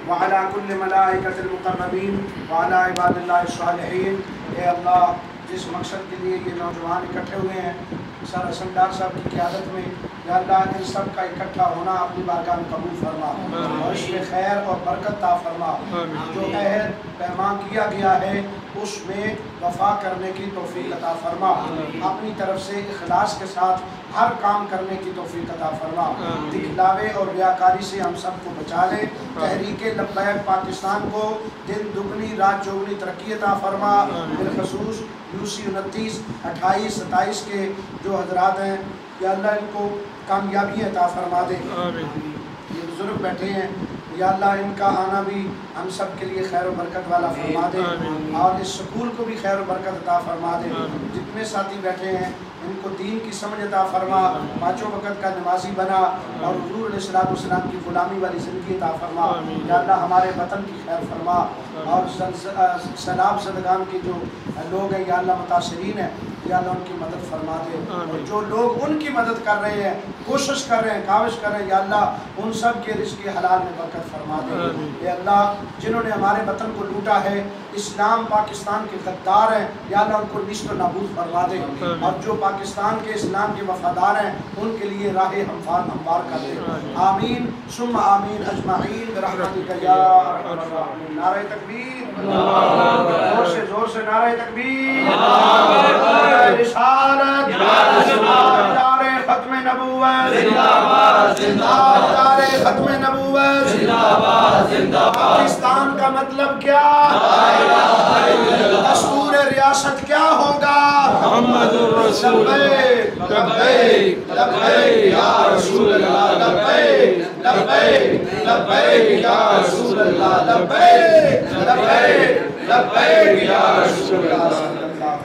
وعلى كل ملائكة المقربين وعلى عباد الله الصالحين۔ اے اللہ جس مقصد کے لیے یہ نوجوان اکٹھے ہوئے ہیں سر حسن ڈار صاحب کی قیادت میں، یا اللہ ان سب کا اکٹھا ہونا اپنی بارگاہ میں قبول فرما اور اس میں خیر اور برکت عطا فرما۔ جو عہد پیمان کیا گیا ہے اس میں وفا کرنے کی توفیق عطا فرما، اپنی طرف سے اخلاص کے ساتھ ہر کام کرنے کی توفیق عطا فرما، دکھلاوے اور ریاکاری سے ہم سب کو بچا لے۔ تحریک لبیک پاکستان کو دن دگنی رات چوگنی ترقی عطا فرما، بالخصوص UC 29 28 27 کے جو حضرات ہیں یا اللہ ان کو کامیابی عطا فرما دے۔ یہ بزرگ بیٹھے ہیں یا اللہ ان کا آنا بھی ہم سب کے لیے خیر و برکت والا فرما دے اور اس سکول کو بھی خیر و برکت عطا فرما دے۔ جتنے ساتھی بیٹھے ہیں ان کو دین کی سمجھ عطا فرما، پانچوں وقت کا نمازی بنا اور حضور علیہ السلام کی غلامی والی زندگی عطا فرما۔ یا اللہ ہمارے وطن کی خیر فرما اور سیلاب زدگان کے جو لوگ ہیں یا اللہ متاثرین ہیں یا اللہ ان کی مدد فرما دے، اور جو لوگ ان کی مدد کر رہے ہیں کوشش کر رہے ہیں کاوش کر رہے ہیں یا اللہ ان سب کے رزق حلال میں برکت فرما دے۔ یا اللہ جنہوں نے ہمارے وطن کو لوٹا ہے، اسلام پاکستان کے غدار ہیں یا اللہ ان کو نیست و نابود فرما دے، اور جو پاکستان کے اسلام کے وفادار ہیں ان کے لیے راہ ہموار کر دے۔ آمین ثم آمین اجمعین برحمتک یا ارحم الراحمین۔ نعرہ تکبیر، زور سے نعرہ تکبیر، رسالت، تاجدار ختم نبوت، تاجدار ختم نبوت، پاکستان کا مطلب کیا، دستور ریاست کیا ہوگا، محمد الرسول لبیک لبیک لبیک یا رسول اللہ، لبیک لبیک لبیک یا رسول اللہ، لبیک لبیک لبیک یا رسول اللہ۔